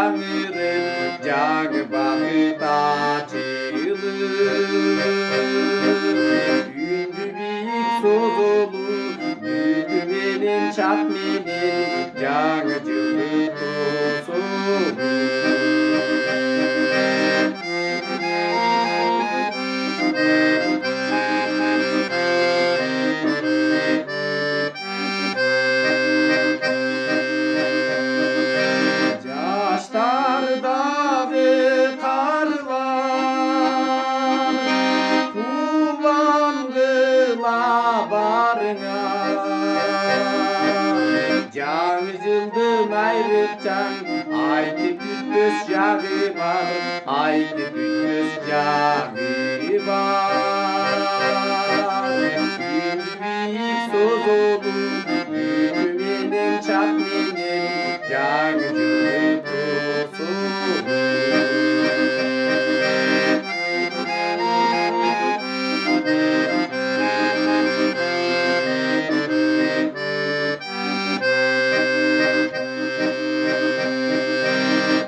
жаңырын жаңы бақыт açılır. Ündü büyük sozulu büyüdü benim çat menin жаңы жылы тосулur. Yaşlardağı karlar kullandılar barına. Жаңы жылдың айрықчан айтып бүтпөс жағы бар, айтып бүтпөс жағы бар. Үндү бийик созулу үнү менен чат менен жаңы жылы тосулur.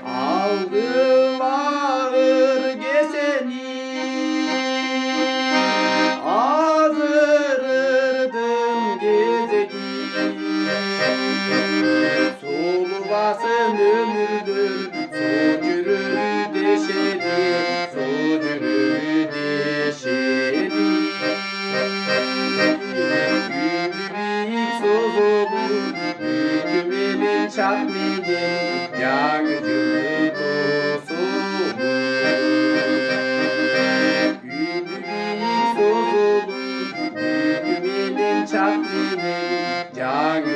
Aldım ağır keseni, azdırırdım gezegi. Solubasın ömürdür, socürürü deşeli, socürürü deşeli. Ündü büyük sozulu, ündü benim çat menin, жаңы жылы тосулur. Ündü büyük sozulu, ündü benim çat menin, жаңы